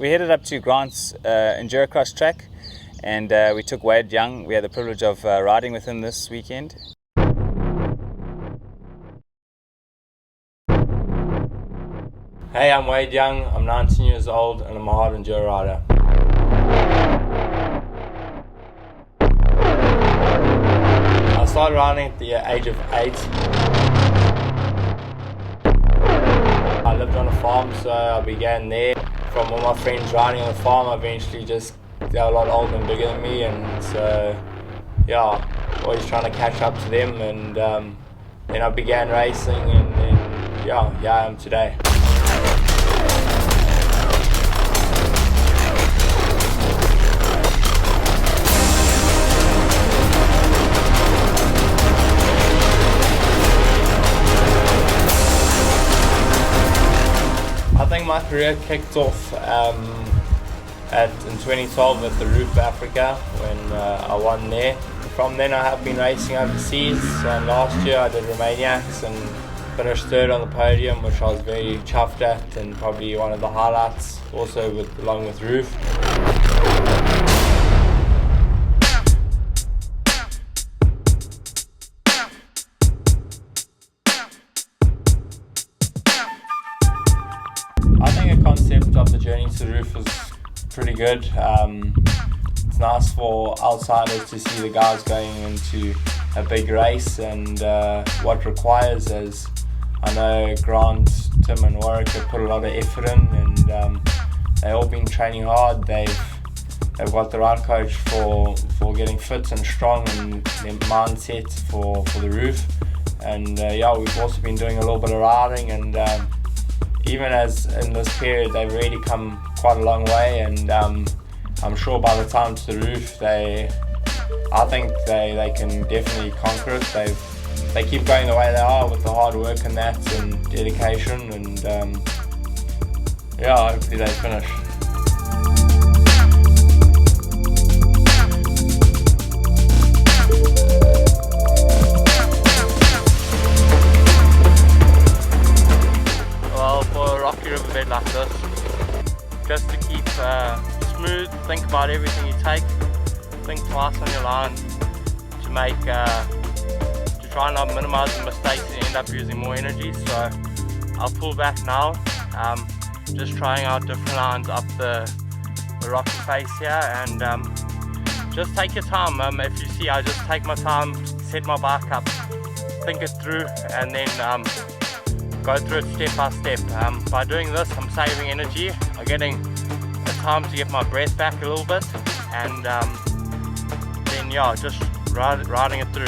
We headed up to Grant's Endurocross track, and we took Wade Young. We had the privilege of riding with him this weekend. Hey, I'm Wade Young, I'm 19 years old and I'm a hard enduro rider. I started riding at the age of 8. I lived on a farm, so I began there. From all my friends riding on the farm, I eventually they're a lot older and bigger than me, and so yeah, always trying to catch up to them, and then I began racing, and then yeah, here I am today. I think my career kicked off in 2012 at the Roof Africa when I won there. From then I have been racing overseas, and last year I did Romaniacs and finished third on the podium, which I was very chuffed at, and probably one of the highlights, also along with Roof. I think the concept of the journey to the roof was pretty good. It's nice for outsiders to see the guys going into a big race, and what it requires, as I know Grant, Tim and Warwick have put a lot of effort in, and they've all been training hard. They've got the right coach for getting fit and strong, and their mindset for the roof. And yeah, we've also been doing a little bit of riding, and even as in this period, they've really come quite a long way, and I'm sure by the time to the roof, I think they can definitely conquer it. They keep going the way they are with the hard work and that, and dedication, and yeah, hopefully they finish. Riverbed like this, just to keep smooth, think about everything you take, think twice on your line to try and not minimize the mistakes and end up using more energy. So I'll pull back now, just trying out different lines up the rocky face here, and just take your time. If you see, I just take my time, set my bike up, think it through, and then go through it step by step. By doing this, I'm saving energy, I'm getting the time to get my breath back a little bit, and then yeah, just riding it through.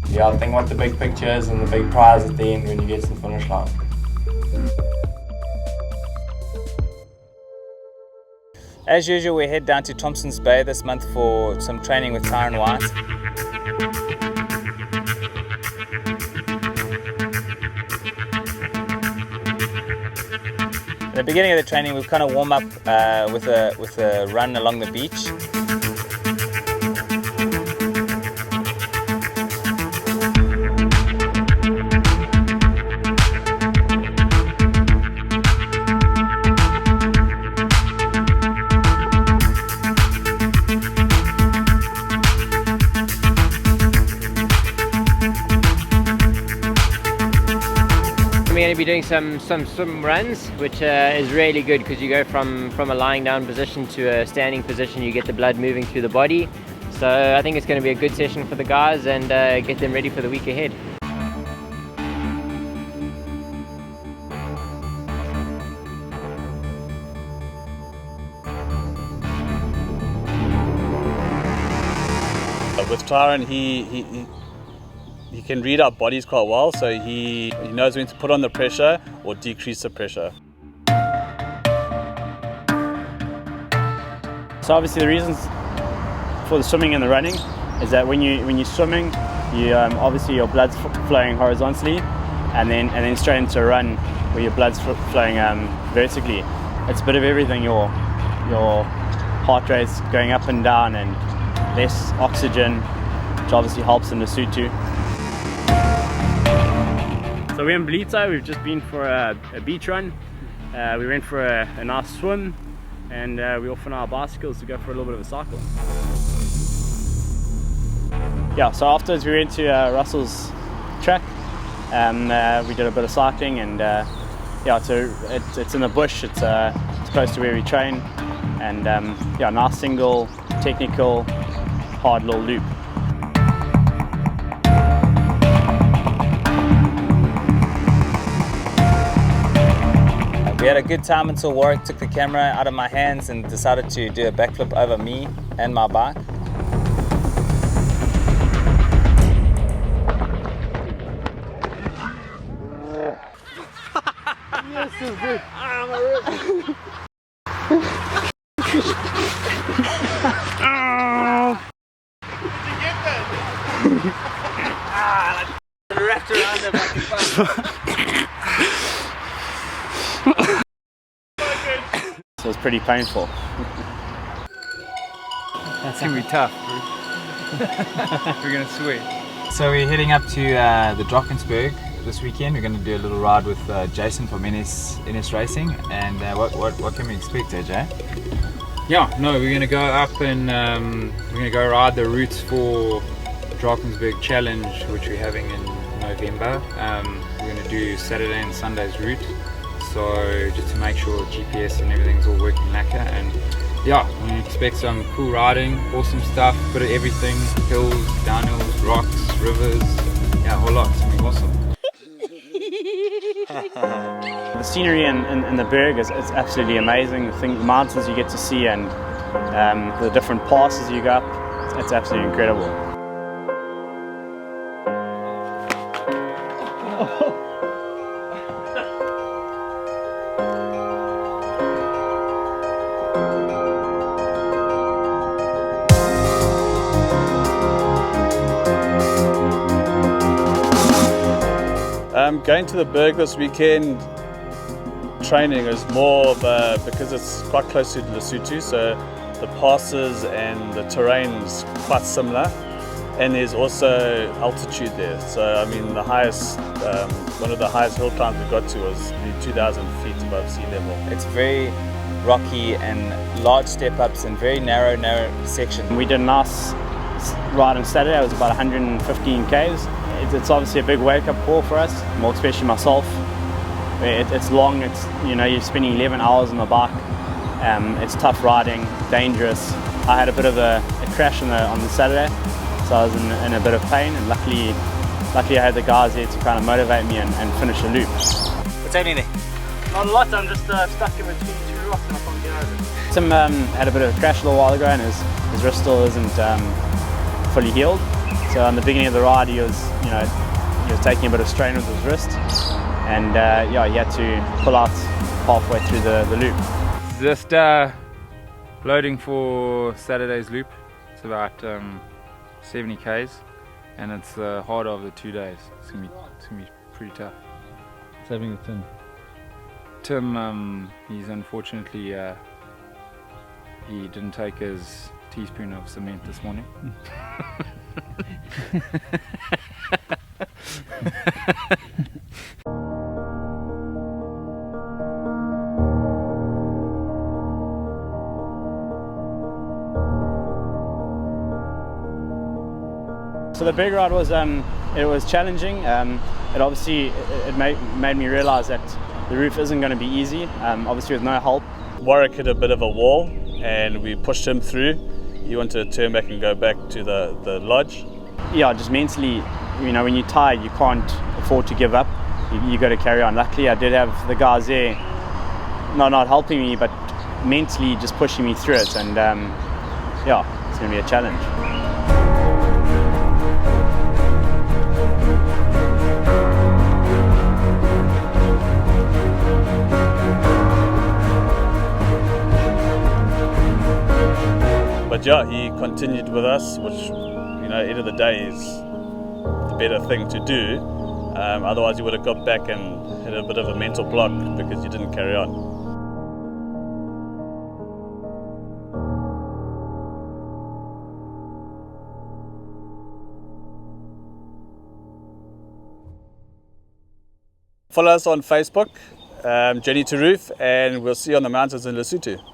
Yeah, I think what the big picture is and the big prize at the end when you get to the finish line. As usual, we head down to Thompson's Bay this month for some training with Tyron White. At the beginning of the training, we've kind of warm up with a run along the beach. We're going to be doing some swim runs, which is really good because you go from a lying down position to a standing position. You get the blood moving through the body, so I think it's going to be a good session for the guys, and get them ready for the week ahead. With Tyron, he can read our bodies quite well, so he knows when to put on the pressure or decrease the pressure. So obviously the reasons for the swimming and the running is that when you're swimming, you obviously your blood's flowing horizontally, and then straight into a run where your blood's flowing vertically. It's a bit of everything. Your heart rate's going up and down, and less oxygen, which obviously helps in the suit too. So we're in Blito. We've just been for a beach run. We went for a nice swim, and we're off on our bicycles to go for a little bit of a cycle. Yeah, so afterwards we went to Russell's track. We did a bit of cycling, and yeah, it's in the bush. It's close to where we train, and yeah, nice single technical hard little loop. We had a good time until Warwick took the camera out of my hands and decided to do a backflip over me and my bike. Yes, this is good. Wrapped around the fucking So it's pretty painful. That's gonna be tough. We're gonna sweat. So we're heading up to the Drakensberg this weekend. We're going to do a little ride with Jason from NS Racing. And what can we expect, AJ? Yeah, no, we're gonna go up and we're gonna go ride the routes for Drakensberg Challenge, which we're having in November. We're gonna do Saturday and Sunday's route. So just to make sure GPS and everything's all working lacquer, and yeah, we expect some cool riding, awesome stuff, bit of everything, hills, downhills, rocks, rivers, yeah, a whole lot. It's gonna be awesome. The scenery in the berg is absolutely amazing. The mountains you get to see, and the different passes you go up, it's absolutely incredible. Going to the berg this weekend, training is more because it's quite close to Lesotho, so the passes and the terrain is quite similar, and there's also altitude there. So I mean, the highest, one of the highest hill climbs we got to was 2,000 feet above sea level. It's very rocky and large step ups and very narrow sections. We did a nice ride on Saturday. It was about 115 k's. It's obviously a big wake-up call for us, more especially myself. It's long. It's, you know, you're spending 11 hours on the bike. It's tough riding, dangerous. I had a bit of a crash on the Saturday, so I was in a bit of pain. And luckily I had the guys there to kind of motivate me and finish the loop. What's happening there? Not a lot. I'm just stuck in between two rocks and I can't get over it. Tim had a bit of a crash a little while ago, and his wrist still isn't fully healed. So in the beginning of the ride, he was taking a bit of strain with his wrist, and yeah, he had to pull out halfway through the loop. Just loading for Saturday's loop. It's about 70 k's, and it's the harder of the 2 days. It's gonna be pretty tough. What's happening with Tim? Tim, he's unfortunately he didn't take his teaspoon of cement this morning. So the big ride was it was challenging. It obviously made me realise that the roof isn't going to be easy. Obviously with no help. Warwick hit a bit of a wall, and we pushed him through. He wanted to turn back and go back to the lodge. Yeah, just mentally, you know, when you're tired, you can't afford to give up. You got to carry on. Luckily, I did have the guys there, not helping me, but mentally just pushing me through it. And yeah, it's going to be a challenge. But yeah, he continued with us, which, you know, end of the day is the better thing to do. Otherwise you would have got back and had a bit of a mental block because you didn't carry on. Follow us on Facebook, Jttr, and we'll see you on the mountains in Lesotho.